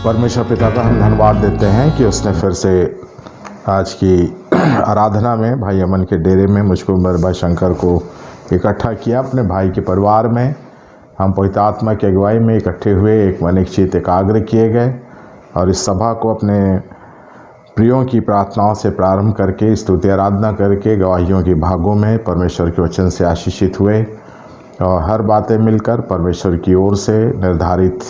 परमेश्वर पिता का हम धन्यवाद देते हैं कि उसने फिर से आज की आराधना में भाई अमन के डेरे में मुझको भाई शंकर को इकट्ठा किया। अपने भाई के परिवार में हम पवित्र आत्मा की अगुवाई में इकट्ठे हुए, एक मन एक चित्त एकाग्र किए गए और इस सभा को अपने प्रियों की प्रार्थनाओं से प्रारंभ करके स्तुति आराधना करके गवाहियों के भागों में परमेश्वर के वचन से आशीषित हुए और हर बातें मिलकर परमेश्वर की ओर से निर्धारित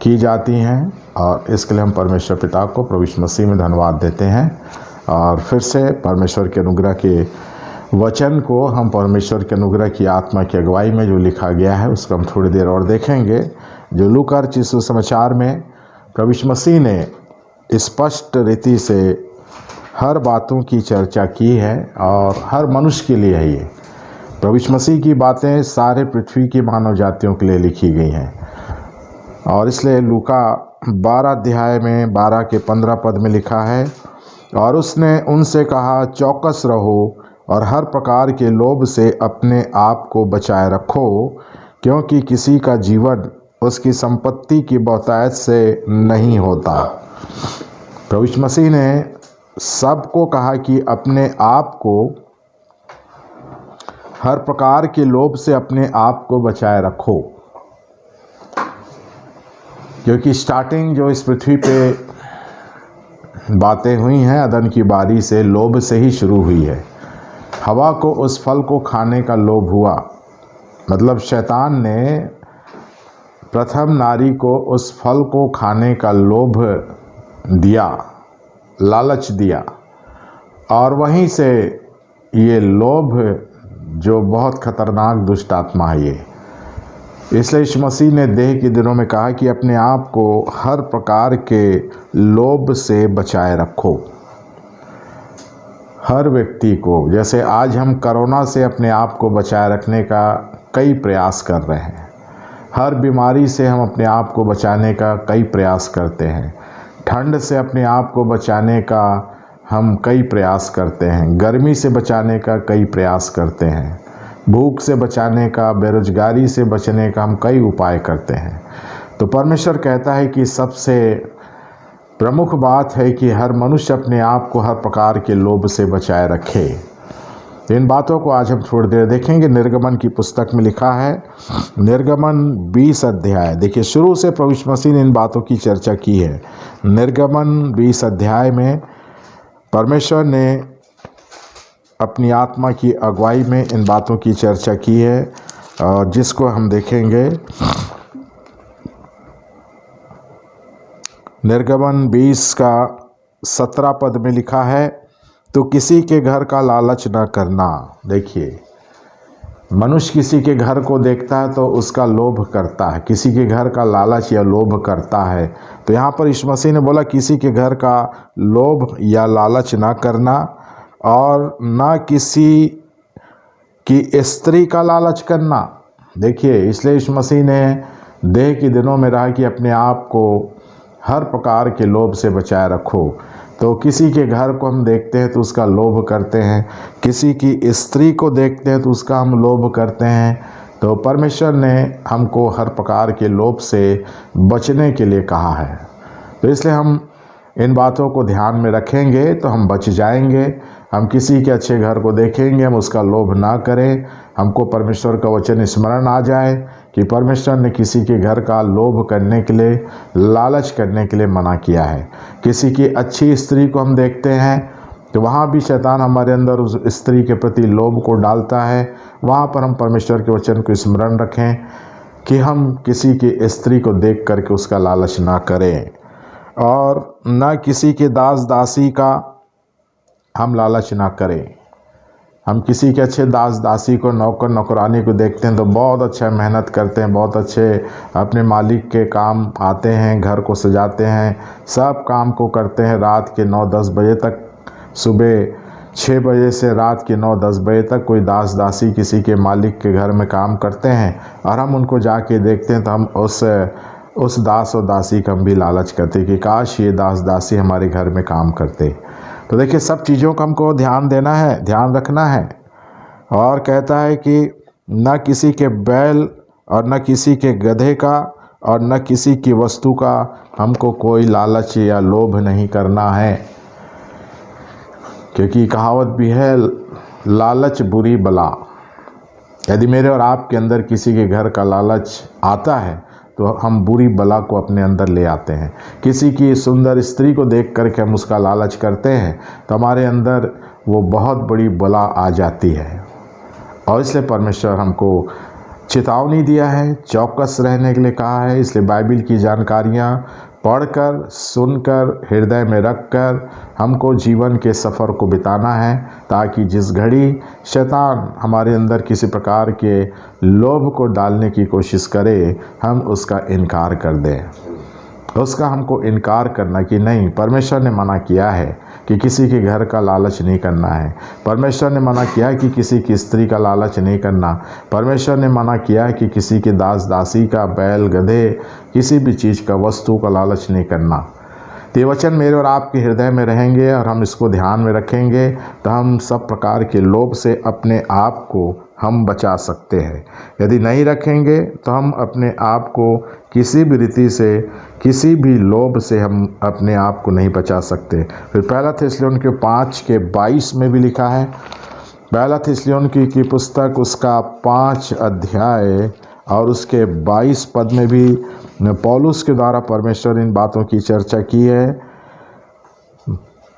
की जाती हैं और इसके लिए हम परमेश्वर पिता को प्रभु यीशु मसीह में धन्यवाद देते हैं। और फिर से परमेश्वर के अनुग्रह के वचन को हम परमेश्वर के अनुग्रह की आत्मा की अगुवाई में जो लिखा गया है उसको हम थोड़ी देर और देखेंगे। जो लूका रचित सुसमाचार में प्रभु यीशु मसीह ने स्पष्ट रीति से हर बातों की चर्चा की है और हर मनुष्य के लिए है। ये प्रभु यीशु मसीह की बातें सारे पृथ्वी की मानव जातियों के लिए लिखी गई हैं और इसलिए लूका 12 अध्याय में 12 के 15 पद में लिखा है, और उसने उनसे कहा, चौकस रहो और हर प्रकार के लोभ से अपने आप को बचाए रखो, क्योंकि किसी का जीवन उसकी संपत्ति की बहुतायत से नहीं होता। प्रभु यीशु मसीह ने सबको कहा कि अपने आप को हर प्रकार के लोभ से अपने आप को बचाए रखो, क्योंकि स्टार्टिंग जो इस पृथ्वी पे बातें हुई हैं अदन की बारी से लोभ से ही शुरू हुई है। हवा को उस फल को खाने का लोभ हुआ, मतलब शैतान ने प्रथम नारी को उस फल को खाने का लोभ दिया, लालच दिया, और वहीं से ये लोभ जो बहुत खतरनाक दुष्ट आत्मा है ये। इसलिए यीशु मसीह ने देह के दिनों में कहा कि अपने आप को हर प्रकार के लोभ से बचाए रखो। हर व्यक्ति को, जैसे आज हम कोरोना से अपने आप को बचाए रखने का कई प्रयास कर रहे हैं, हर बीमारी से हम अपने आप को बचाने का कई प्रयास करते हैं, ठंड से अपने आप को बचाने का हम कई प्रयास करते हैं, गर्मी से बचाने का कई प्रयास करते हैं, भूख से बचाने का, बेरोजगारी से बचने का हम कई उपाय करते हैं। तो परमेश्वर कहता है कि सबसे प्रमुख बात है कि हर मनुष्य अपने आप को हर प्रकार के लोभ से बचाए रखे। इन बातों को आज हम थोड़ी देर देखेंगे। निर्गमन की पुस्तक में लिखा है, निर्गमन 20 अध्याय, देखिए शुरू से प्रभु यीशु मसीह ने इन बातों की चर्चा की है। निर्गमन 20 अध्याय में परमेश्वर ने अपनी आत्मा की अगुवाई में इन बातों की चर्चा की है और जिसको हम देखेंगे। निर्गमन 20 का 17 पद में लिखा है, तो किसी के घर का लालच न करना। देखिए, मनुष्य किसी के घर को देखता है तो उसका लोभ करता है, किसी के घर का लालच या लोभ करता है। तो यहाँ पर यीशु मसीह ने बोला किसी के घर का लोभ या लालच ना करना और ना किसी की स्त्री का लालच करना। देखिए, इसलिए यीशु मसीह ने देह के दिनों में रहा कि अपने आप को हर प्रकार के लोभ से बचाए रखो। तो किसी के घर को हम देखते हैं तो उसका लोभ करते हैं, किसी की स्त्री को देखते हैं तो उसका हम लोभ करते हैं। तो परमेश्वर ने हमको हर प्रकार के लोभ से बचने के लिए कहा है। तो इसलिए हम इन बातों को ध्यान में रखेंगे तो हम बच जाएंगे। हम किसी के अच्छे घर को देखेंगे, हम उसका लोभ ना करें। हमको परमेश्वर का वचन स्मरण आ जाए कि परमेश्वर ने किसी के घर का लोभ करने के लिए, लालच करने के लिए मना किया है। किसी की अच्छी स्त्री को हम देखते हैं तो वहाँ भी शैतान हमारे अंदर उस स्त्री के प्रति लोभ को डालता है। वहाँ पर हम परमेश्वर के वचन को स्मरण रखें कि हम किसी की स्त्री को देख करके उसका लालच ना करें और न किसी के दास दासी का हम लालच ना करें। हम किसी के अच्छे दास दासी को, नौकर नौकरानी को देखते हैं तो बहुत अच्छा मेहनत करते हैं, बहुत अच्छे अपने मालिक के काम आते हैं, घर को सजाते हैं, सब काम को करते हैं रात के 9-10 बजे तक, सुबह 6 बजे से रात के 9-10 बजे तक कोई दास दासी किसी के मालिक के घर में काम करते हैं और हम उनको जाके देखते हैं तो हम उस दास और दासी का हम भी लालच करते कि काश ये दास दासी हमारे घर में काम करते। तो देखिए, सब चीज़ों का हमको ध्यान देना है, ध्यान रखना है। और कहता है कि न किसी के बैल और न किसी के गधे का और न किसी की वस्तु का हमको कोई लालच या लोभ नहीं करना है, क्योंकि कहावत भी है, लालच बुरी बला। यदि मेरे और आपके अंदर किसी के घर का लालच आता है तो हम बुरी बला को अपने अंदर ले आते हैं। किसी की सुंदर स्त्री को देख करके हम उसका लालच करते हैं तो हमारे अंदर वो बहुत बड़ी बला आ जाती है। और इसलिए परमेश्वर हमको चेतावनी दिया है, चौकस रहने के लिए कहा है। इसलिए बाइबिल की जानकारियाँ पढ़कर, सुनकर, हृदय में रखकर हमको जीवन के सफ़र को बिताना है, ताकि जिस घड़ी शैतान हमारे अंदर किसी प्रकार के लोभ को डालने की कोशिश करे, हम उसका इनकार कर दें। उसका हमको इनकार करना कि नहीं, परमेश्वर ने मना किया है कि किसी के घर का लालच नहीं करना है। परमेश्वर ने मना किया है कि किसी की स्त्री का लालच नहीं करना। परमेश्वर ने मना किया है कि किसी के दास दासी का, बैल गधे, किसी भी चीज़ का, वस्तु का लालच नहीं करना। तो ये वचन मेरे और आपके हृदय में रहेंगे और हम इसको ध्यान में रखेंगे तो हम सब प्रकार के लोभ से अपने आप को हम बचा सकते हैं। यदि नहीं रखेंगे तो हम अपने आप को किसी भी रीति से, किसी भी लोभ से हम अपने आप को नहीं बचा सकते। फिर पहला थिस्सलुनीके 5:22 में भी लिखा है, पहला थिस्सलुनीके की पुस्तक उसका 5 अध्याय और उसके 22 पद में भी पौलुस के द्वारा परमेश्वर इन बातों की चर्चा की है।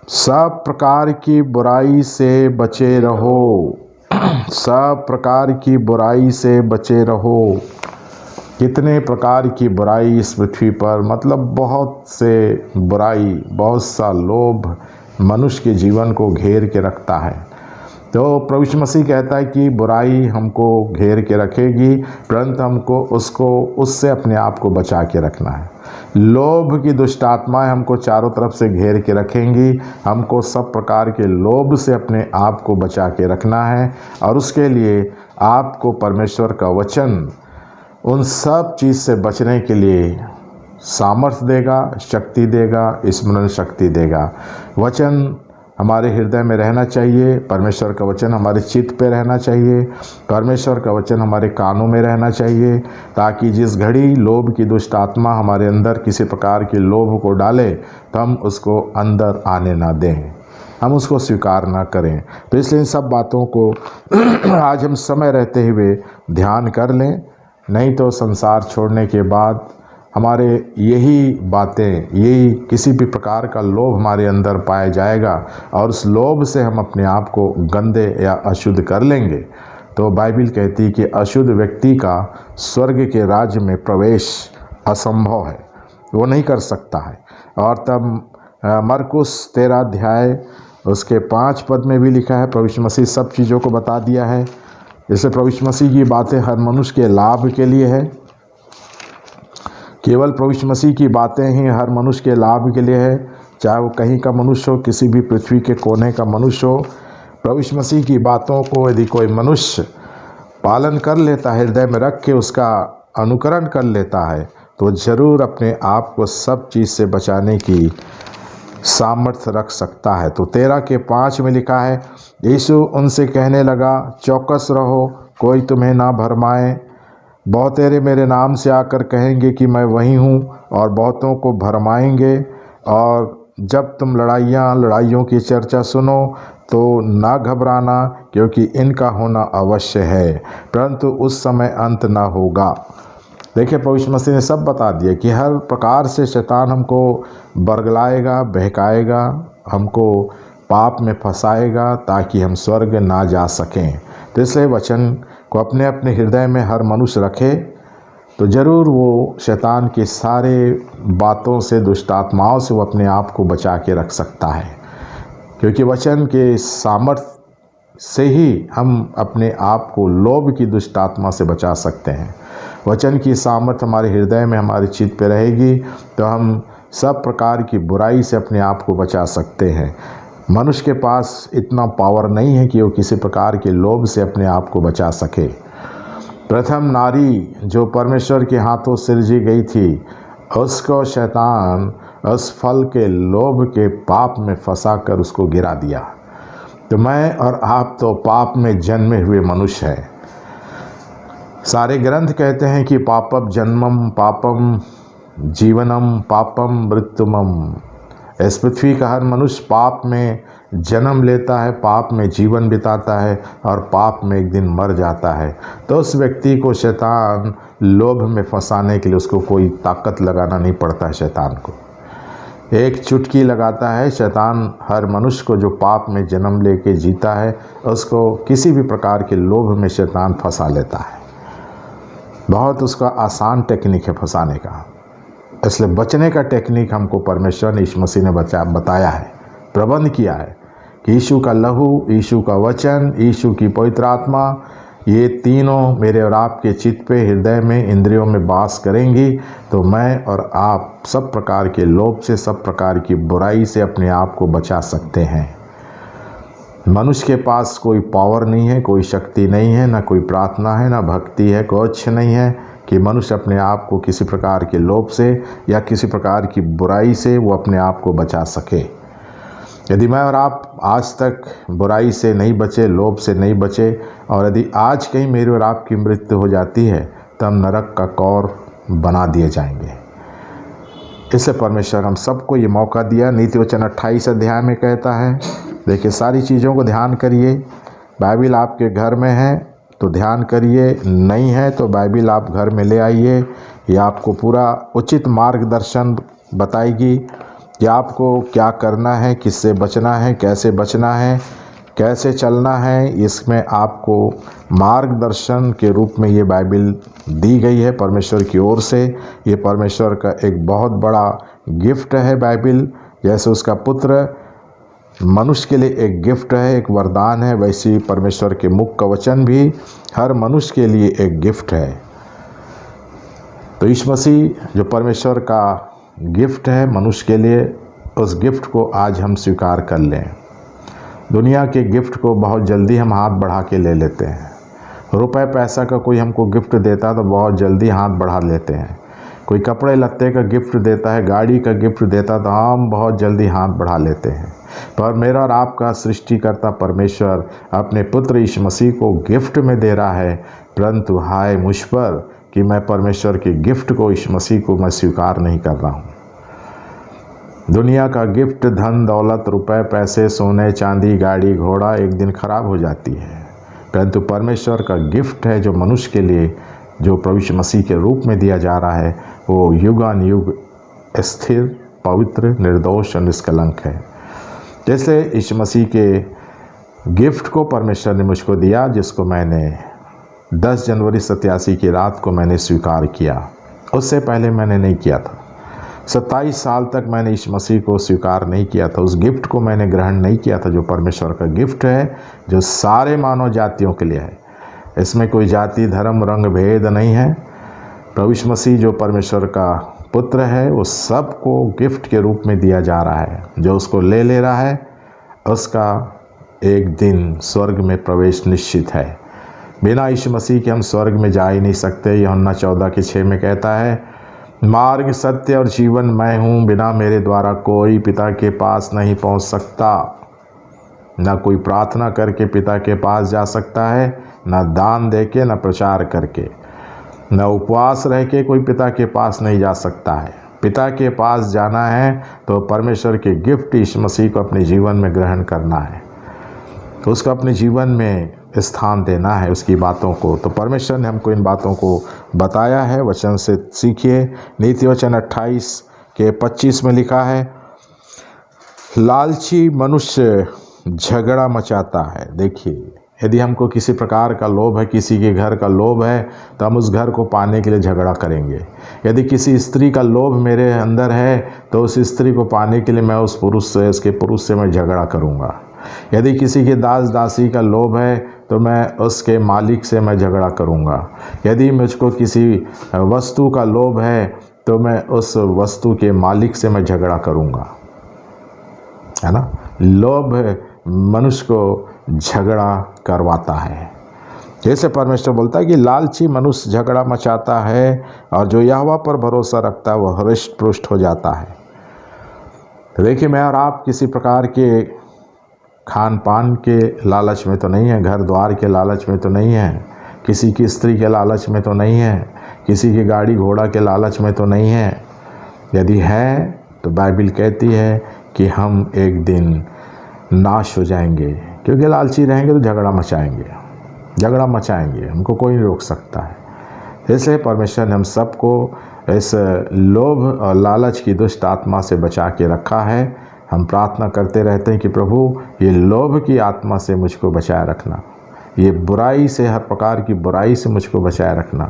सब प्रकार की बुराई से बचे रहो, सब प्रकार की बुराई से बचे रहो। कितने प्रकार की बुराई इस पृथ्वी पर, मतलब बहुत से बुराई, बहुत सा लोभ मनुष्य के जीवन को घेर के रखता है। तो प्रभु यीशु मसीह कहता है कि बुराई हमको घेर के रखेगी, परंतु हमको उससे अपने आप को बचा के रखना है। लोभ की दुष्ट आत्माएं हमको चारों तरफ से घेर के रखेंगी। हमको सब प्रकार के लोभ से अपने आप को बचा के रखना है, और उसके लिए आपको परमेश्वर का वचन उन सब चीज़ से बचने के लिए सामर्थ्य देगा, शक्ति देगा, स्मरण शक्ति देगा। वचन हमारे हृदय में रहना चाहिए, परमेश्वर का वचन हमारे चित्त पे रहना चाहिए, परमेश्वर का वचन हमारे कानों में रहना चाहिए, ताकि जिस घड़ी लोभ की दुष्ट आत्मा हमारे अंदर किसी प्रकार के लोभ को डाले तो हम उसको अंदर आने ना दें, हम उसको स्वीकार ना करें। तो इसलिए इन सब बातों को आज हम समय रहते हुए ध्यान कर लें, नहीं तो संसार छोड़ने के बाद हमारे यही बातें, यही किसी भी प्रकार का लोभ हमारे अंदर पाया जाएगा और उस लोभ से हम अपने आप को गंदे या अशुद्ध कर लेंगे। तो बाइबिल कहती है कि अशुद्ध व्यक्ति का स्वर्ग के राज्य में प्रवेश असंभव है, वो नहीं कर सकता है। और तब मरकुस 13 अध्याय उसके 5 पद में भी लिखा है, प्रभु यीशु मसीह सब चीज़ों को बता दिया है। जैसे प्रभु यीशु मसीह की बातें हर मनुष्य के लाभ के लिए है, केवल प्रभु यीशु मसीह की बातें ही हर मनुष्य के लाभ के लिए है, चाहे वो कहीं का मनुष्य हो, किसी भी पृथ्वी के कोने का मनुष्य हो। प्रभु यीशु मसीह की बातों को यदि कोई मनुष्य पालन कर लेता है, हृदय में रख के उसका अनुकरण कर लेता है, तो ज़रूर अपने आप को सब चीज़ से बचाने की सामर्थ्य रख सकता है। तो 13:5 में लिखा है, यीशु उनसे कहने लगा, चौकस रहो, कोई तुम्हें ना भरमाए। बहुतेरे मेरे नाम से आकर कहेंगे कि मैं वही हूँ, और बहुतों को भरमाएंगे। और जब तुम लड़ाइयों की चर्चा सुनो तो ना घबराना, क्योंकि इनका होना अवश्य है, परंतु उस समय अंत ना होगा। देखिए, प्रभु यीशु मसीह ने सब बता दिया कि हर प्रकार से शैतान हमको बरगलाएगा, बहकाएगा, हमको पाप में फंसाएगा, ताकि हम स्वर्ग ना जा सकें। तो इसलिए वचन को अपने अपने हृदय में हर मनुष्य रखे तो ज़रूर वो शैतान के सारे बातों से, दुष्ट आत्माओं से वो अपने आप को बचा के रख सकता है, क्योंकि वचन के सामर्थ्य से ही हम अपने आप को लोभ की दुष्ट आत्मा से बचा सकते हैं। वचन की सामर्थ्य हमारे हृदय में, हमारे चित्त पे रहेगी तो हम सब प्रकार की बुराई से अपने आप को बचा सकते हैं। मनुष्य के पास इतना पावर नहीं है कि वो किसी प्रकार के लोभ से अपने आप को बचा सके। प्रथम नारी जो परमेश्वर के हाथों सृजी गई थी, उसको शैतान उस फल के लोभ के पाप में फंसा कर उसको गिरा दिया। तो मैं और आप तो पाप में जन्मे हुए मनुष्य हैं। सारे ग्रंथ कहते हैं कि पापम जन्मम पापम जीवनम पापम मृत्युमम। इस पृथ्वी का हर मनुष्य पाप में जन्म लेता है, पाप में जीवन बिताता है और पाप में एक दिन मर जाता है। तो उस व्यक्ति को शैतान लोभ में फंसाने के लिए उसको कोई ताकत लगाना नहीं पड़ता है। शैतान को एक चुटकी लगाता है। शैतान हर मनुष्य को जो पाप में जन्म लेके जीता है उसको किसी भी प्रकार के लोभ में शैतान फंसा लेता है। बहुत उसका आसान टेक्निक है फंसाने का। इसलिए बचने का टेक्निक हमको परमेश्वर ने यीशु मसीह ने बताया है, प्रबंध किया है कि यीशु का लहू, यीशु का वचन, यीशु की पवित्र आत्मा, ये तीनों मेरे और आपके चित्त पे, हृदय में, इंद्रियों में वास करेंगी तो मैं और आप सब प्रकार के लोभ से, सब प्रकार की बुराई से अपने आप को बचा सकते हैं। मनुष्य के पास कोई पावर नहीं है, कोई शक्ति नहीं है, ना कोई प्रार्थना है, ना भक्ति है, कुछ नहीं है कि मनुष्य अपने आप को किसी प्रकार के लोभ से या किसी प्रकार की बुराई से वो अपने आप को बचा सके। यदि मैं और आप आज तक बुराई से नहीं बचे, लोभ से नहीं बचे, और यदि आज कहीं मेरी और आपकी मृत्यु हो जाती है तो हम नरक का कौर बना दिए जाएंगे। इससे परमेश्वर हम सबको ये मौका दिया। नीति वचन 28 अध्याय में कहता है, देखिए सारी चीज़ों को ध्यान करिए। बाइबिल आपके घर में है तो ध्यान करिए, नहीं है तो बाइबिल आप घर में ले आइए। ये आपको पूरा उचित मार्गदर्शन बताएगी कि आपको क्या करना है, किससे बचना है, कैसे बचना है, कैसे चलना है। इसमें आपको मार्गदर्शन के रूप में ये बाइबिल दी गई है परमेश्वर की ओर से। ये परमेश्वर का एक बहुत बड़ा गिफ्ट है बाइबिल। जैसे उसका पुत्र मनुष्य के लिए एक गिफ्ट है, एक वरदान है, वैसे ही परमेश्वर के मुख का वचन भी हर मनुष्य के लिए एक गिफ्ट है। तो यीशु मसीह जो परमेश्वर का गिफ्ट है मनुष्य के लिए, उस गिफ्ट को आज हम स्वीकार कर लें। दुनिया के गिफ्ट को बहुत जल्दी हम हाथ बढ़ा के ले लेते हैं। रुपए पैसा का कोई हमको गिफ्ट देता तो बहुत जल्दी हाथ बढ़ा लेते हैं। कोई कपड़े लत्ते का गिफ्ट देता है, गाड़ी का गिफ्ट देता तो हम बहुत जल्दी हाथ बढ़ा लेते हैं। पर मेरा और आपका सृष्टिकर्ता परमेश्वर अपने पुत्र यीशु मसीह को गिफ्ट में दे रहा है। परंतु हाय मुझ पर कि मैं परमेश्वर के गिफ्ट को, यीशु मसीह को मैं स्वीकार नहीं कर रहा हूँ। दुनिया का गिफ्ट, धन दौलत, रुपए पैसे, सोने चांदी, गाड़ी घोड़ा एक दिन खराब हो जाती है। परंतु परमेश्वर का गिफ्ट है जो मनुष्य के लिए, जो प्रभु यीशु मसीह के रूप में दिया जा रहा है, वो युगानुयुग स्थिर, पवित्र, निर्दोष और निष्कलंक है। जैसे यीशु मसीह के गिफ्ट को परमेश्वर ने मुझको दिया, जिसको मैंने 10 जनवरी 87 की रात को मैंने स्वीकार किया। उससे पहले मैंने नहीं किया था। 27 साल तक मैंने यीशु मसीह को स्वीकार नहीं किया था। उस गिफ्ट को मैंने ग्रहण नहीं किया था जो परमेश्वर का गिफ्ट है, जो सारे मानव जातियों के लिए है। इसमें कोई जाति धर्म रंग भेद नहीं है। प्रभु यीशु मसीह जो परमेश्वर का पुत्र है वो सबको गिफ्ट के रूप में दिया जा रहा है। जो उसको ले रहा है उसका एक दिन स्वर्ग में प्रवेश निश्चित है। बिना यीशु मसीह के हम स्वर्ग में जा ही नहीं सकते। यूहन्ना 14:6 में कहता है, मार्ग सत्य और जीवन मैं हूँ, बिना मेरे द्वारा कोई पिता के पास नहीं पहुँच सकता। ना कोई प्रार्थना करके पिता के पास जा सकता है, ना दान दे के, ना प्रचार करके, ना उपवास रह के कोई पिता के पास नहीं जा सकता है। पिता के पास जाना है तो परमेश्वर के गिफ्ट यीशु मसीह को अपने जीवन में ग्रहण करना है, तो उसको अपने जीवन में स्थान देना है, उसकी बातों को। तो परमेश्वर ने हमको इन बातों को बताया है। वचन से सीखिए। नीति वचन 28 के 25 में लिखा है, लालची मनुष्य झगड़ा मचाता है। देखिए, यदि हमको किसी प्रकार का लोभ है, किसी के घर का लोभ है, तो हम उस घर को पाने के लिए झगड़ा करेंगे। यदि किसी स्त्री का लोभ मेरे अंदर है तो उस स्त्री को पाने के लिए मैं उस पुरुष से, उसके पुरुष से मैं झगड़ा करूँगा। यदि किसी के दास दासी का लोभ है तो मैं उसके मालिक से मैं झगड़ा करूँगा। यदि मुझको किसी वस्तु का लोभ है तो मैं उस वस्तु के मालिक से मैं झगड़ा करूँगा, है ना। लोभ मनुष्य को झगड़ा करवाता है। जैसे परमेश्वर बोलता है कि लालची मनुष्य झगड़ा मचाता है और जो यहोवा पर भरोसा रखता है वह हृष्ट पुष्ट हो जाता है। तो देखिए, मैं और आप किसी प्रकार के खान पान के लालच में तो नहीं है, घर द्वार के लालच में तो नहीं है किसी की स्त्री के लालच में तो नहीं है, किसी की गाड़ी घोड़ा के लालच में तो नहीं है। यदि है तो बाइबल कहती है कि हम एक दिन नाश हो जाएंगे, क्योंकि लालची रहेंगे तो झगड़ा मचाएंगे, हमको कोई नहीं रोक सकता है। इसलिए परमेश्वर ने हम सबको इस लोभ और लालच की दुष्ट आत्मा से बचा के रखा है। हम प्रार्थना करते रहते हैं कि प्रभु ये लोभ की आत्मा से मुझको बचाए रखना, ये बुराई से, हर प्रकार की बुराई से मुझको बचाए रखना,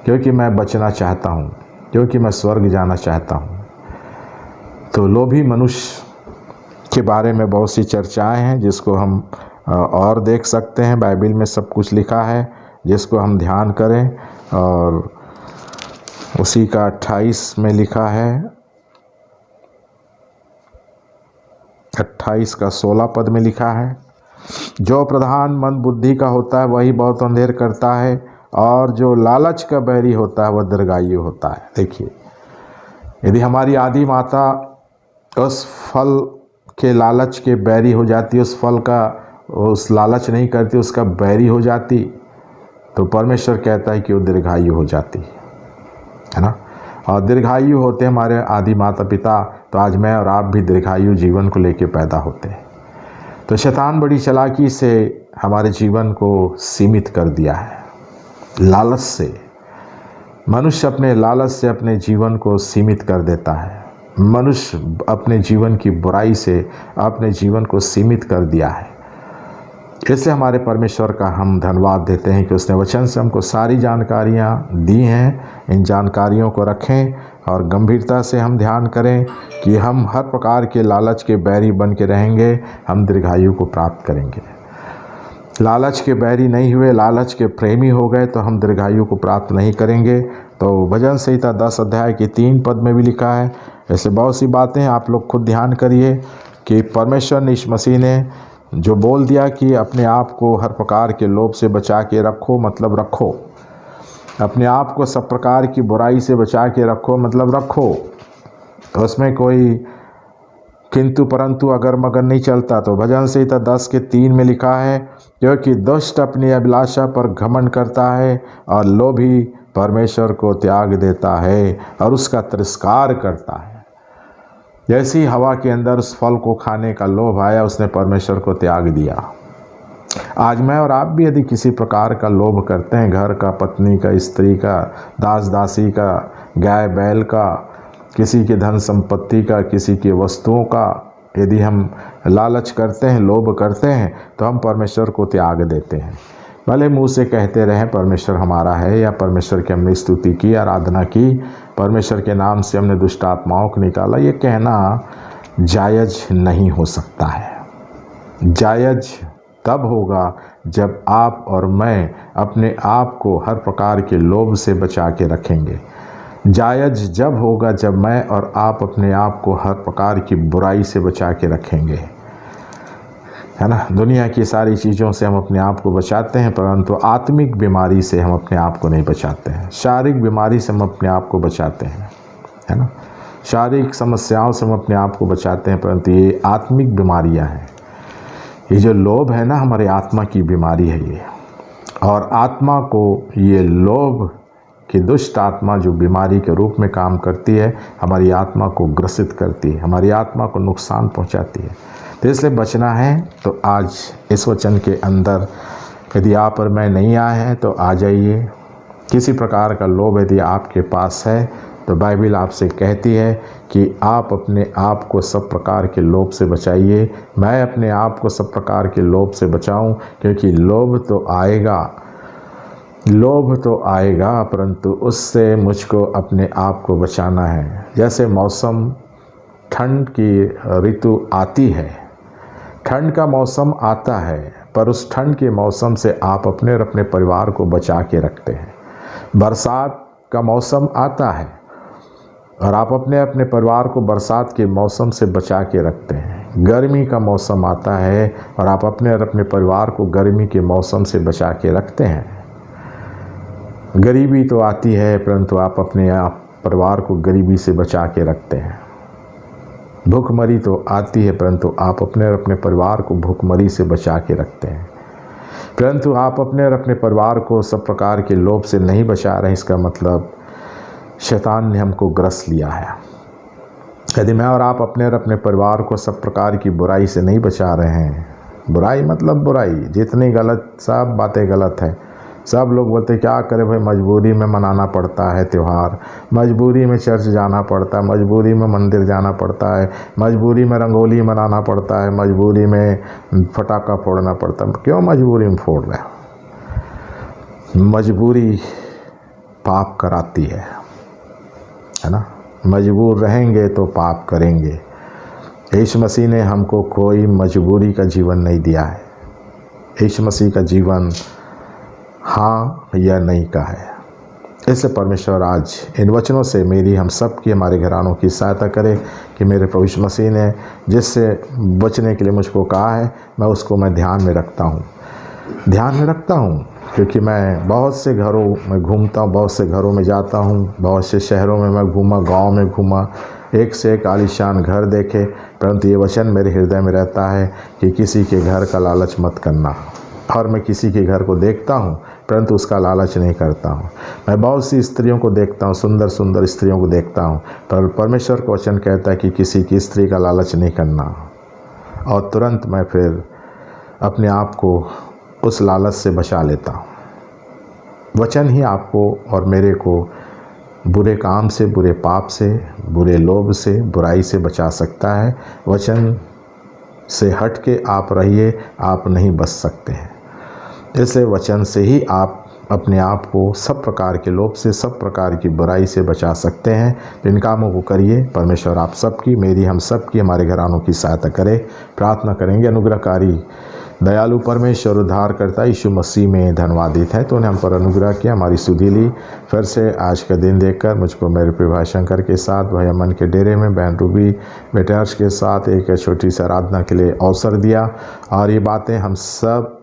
क्योंकि मैं बचना चाहता हूँ, क्योंकि मैं स्वर्ग जाना चाहता हूँ। तो लोभी मनुष्य के बारे में बहुत सी चर्चाएं हैं जिसको हम और देख सकते हैं। बाइबल में सब कुछ लिखा है जिसको हम ध्यान करें, और उसी का 28 में लिखा है, 28 का 16 पद में लिखा है, जो प्रधान मंद बुद्धि का होता है वही बहुत अंधेर करता है, और जो लालच का बैरी होता है वह दीर्घायु होता है। देखिए, यदि हमारी आदि माता उस फल के लालच के बैरी हो जाती, उस फल का उस लालच नहीं करती, उसका बैरी हो जाती, तो परमेश्वर कहता है कि वो दीर्घायु हो जाती है ना। और दीर्घायु होते हमारे आदि माता पिता, तो आज मैं और आप भी दीर्घायु जीवन को लेके पैदा होते हैं। तो शैतान बड़ी चालाकी से हमारे जीवन को सीमित कर दिया है, लालच से। मनुष्य अपने लालच से अपने जीवन को सीमित कर देता है। मनुष्य अपने जीवन की बुराई से अपने जीवन को सीमित कर दिया है। इसलिए हमारे परमेश्वर का हम धन्यवाद देते हैं कि उसने वचन से हमको सारी जानकारियाँ दी हैं। इन जानकारियों को रखें और गंभीरता से हम ध्यान करें कि हम हर प्रकार के लालच के बैरी बन के रहेंगे, हम दीर्घायु को प्राप्त करेंगे। लालच के बैरी नहीं हुए, लालच के प्रेमी हो गए तो हम दीर्घायु को प्राप्त नहीं करेंगे। तो भजन संहिता 10 अध्याय की 3 पद में भी लिखा है। ऐसे बहुत सी बातें आप लोग खुद ध्यान करिए कि परमेश्वर ने, यीशु मसीह ने जो बोल दिया कि अपने आप को हर प्रकार के लोभ से बचा के रखो, मतलब रखो। अपने आप को सब प्रकार की बुराई से बचा के रखो, मतलब रखो। तो उसमें कोई किंतु परंतु अगर मगर नहीं चलता। तो भजन संहिता 10 के 3 में लिखा है, क्योंकि दुष्ट अपनी अभिलाषा पर घमंड करता है और लोभी परमेश्वर को त्याग देता है और उसका तिरस्कार करता है। जैसी हवा के अंदर उस फल को खाने का लोभ आया, उसने परमेश्वर को त्याग दिया। आज मैं और आप भी यदि किसी प्रकार का लोभ करते हैं, घर का, पत्नी का, स्त्री का, दास दासी का, गाय बैल का, किसी के धन संपत्ति का, किसी की वस्तुओं का, यदि हम लालच करते हैं, लोभ करते हैं, तो हम परमेश्वर को त्याग देते हैं। भले मुंह से कहते रहें परमेश्वर हमारा है, या परमेश्वर की हमने स्तुति की, आराधना की, परमेश्वर के नाम से हमने दुष्ट आत्माओं को निकाला, ये कहना जायज़ नहीं हो सकता है। जायज़ तब होगा जब आप और मैं अपने आप को हर प्रकार के लोभ से बचा के रखेंगे। जायज़ जब होगा जब मैं और आप अपने आप को हर प्रकार की बुराई से बचा के रखेंगे, है ना। दुनिया की सारी चीज़ों से हम अपने आप को बचाते हैं, परंतु आत्मिक बीमारी से हम अपने आप को नहीं बचाते हैं। शारीरिक बीमारी से हम अपने आप को बचाते हैं, है ना। शारीरिक समस्याओं से हम अपने आप को बचाते हैं, परंतु ये आत्मिक बीमारियां हैं। ये जो लोभ है ना, हमारे आत्मा की बीमारी है ये। और आत्मा को ये लोभ की दुष्ट आत्मा जो बीमारी के रूप में काम करती है, हमारी आत्मा को ग्रसित करती है, हमारी आत्मा को नुकसान पहुंचाती है। तो इसलिए बचना है तो आज इस वचन के अंदर यदि आप और मैं नहीं आए हैं तो आ जाइए। किसी प्रकार का लोभ यदि आपके पास है तो बाइबल आपसे कहती है कि आप अपने आप को सब प्रकार के लोभ से बचाइए। मैं अपने आप को सब प्रकार के लोभ से बचाऊं, क्योंकि लोभ तो आएगा, परंतु उससे मुझको अपने आप को बचाना है। जैसे मौसम, ठंड की ऋतु आती है, ठंड का मौसम आता है, पर उस ठंड के मौसम से आप अपने और अपने परिवार को बचा के रखते हैं। बरसात का मौसम आता है और आप अपने परिवार को बरसात के मौसम से बचा के रखते हैं। गर्मी का मौसम आता है और आप अपने और अपने परिवार को गर्मी के मौसम से बचा के रखते हैं। गरीबी तो आती है, परंतु आप अपने परिवार को गरीबी से बचा के रखते हैं। भूखमरी तो आती है, परंतु आप अपने और अपने परिवार को भूखमरी से बचा के रखते हैं। परंतु आप अपने और अपने परिवार को सब प्रकार के लोभ से नहीं बचा रहे, इसका मतलब शैतान ने हमको ग्रस लिया है। यदि मैं और आप अपने और अपने परिवार को सब प्रकार की बुराई से नहीं बचा रहे हैं, बुराई मतलब बुराई, जितनी गलत, सब बातें गलत है। सब लोग बोलते क्या करें भाई, मजबूरी में मनाना पड़ता है त्यौहार, मजबूरी में चर्च जाना पड़ता है, मजबूरी में मंदिर जाना पड़ता है, मजबूरी में रंगोली मनाना पड़ता है, मजबूरी में फटाका फोड़ना पड़ता है। क्यों मजबूरी में फोड़ रहे हैं? मजबूरी पाप कराती है ना। मजबूर रहेंगे तो पाप करेंगे। यीशु मसीह ने हमको कोई मजबूरी का जीवन नहीं दिया है। यीशु मसीह का जीवन हाँ या नहीं का है। इससे परमेश्वर आज इन वचनों से मेरी, हम सब की, हमारे घरानों की सहायता करे कि मेरे प्रभु यीशु मसीह ने जिससे बचने के लिए मुझको कहा है, मैं ध्यान में रखता हूँ, क्योंकि मैं बहुत से घरों में घूमता हूँ, बहुत से घरों में जाता हूँ, बहुत से शहरों में मैं घूमा, गांव में घूमा, एक से एक आलीशान घर देखे, परंतु ये वचन मेरे हृदय में रहता है कि किसी के घर का लालच मत करना। और मैं किसी के घर को देखता हूँ परंतु उसका लालच नहीं करता हूँ। मैं बहुत सी स्त्रियों को देखता हूँ, सुंदर सुंदर स्त्रियों को देखता हूँ, पर परमेश्वर का वचन कहता है कि किसी की स्त्री का लालच नहीं करना। और तुरंत मैं फिर अपने आप को उस लालच से बचा लेता हूँ। वचन ही आपको और मेरे को बुरे काम से, बुरे पाप से, बुरे लोभ से, बुराई से बचा सकता है। वचन से हट के आप रहिए, आप नहीं बच सकते हैं। इसलिए वचन से ही आप अपने आप को सब प्रकार के लोभ से, सब प्रकार की बुराई से बचा सकते हैं। तो इन कामों को करिए। परमेश्वर आप सबकी, मेरी, हम सबकी, हमारे घरानों की सहायता करे। प्रार्थना करेंगे। अनुग्रहकारी दयालु परमेश्वर उद्धारकर्ता यीशु मसीह में धन्यवादित है तो उन्हें हम पर अनुग्रह किया, हमारी सुधि ली। फिर से आज का दिन देखकर मुझको मेरे प्रभु शंकर के साथ, भाई अमन के डेरे में बहन रूबी बेटे हर्ष के साथ एक छोटी सी आराधना के लिए अवसर दिया। और ये बातें हम सब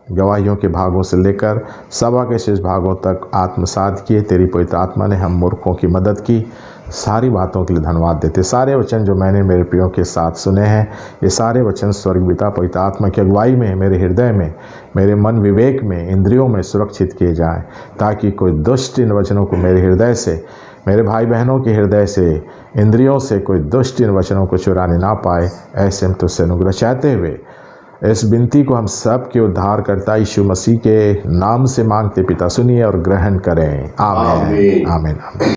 गवाहियों के भागों से लेकर सभा के शेष भागों तक आत्मसात किए। तेरी पवित्र आत्मा ने हम मूर्खों की मदद की। सारी बातों के लिए धन्यवाद देते। सारे वचन जो मैंने मेरे प्रियों के साथ सुने हैं, ये सारे वचन स्वर्ग पिता पवित्र आत्मा की अगुवाई में मेरे हृदय में, मेरे मन विवेक में, इंद्रियों में सुरक्षित किए जाएं, ताकि कोई दुष्ट इन वचनों को मेरे हृदय से, मेरे भाई बहनों के हृदय से, इंद्रियों से कोई दुष्ट इन वचनों को चुराने ना पाए। ऐसे हम तुझसे अनुग्रह चाहते हुए इस विनती को हम सब के उद्धारकर्ता यीशु मसीह के नाम से मांगते पिता, सुनिए और ग्रहण करें। आमीन, आमीन, आमीन।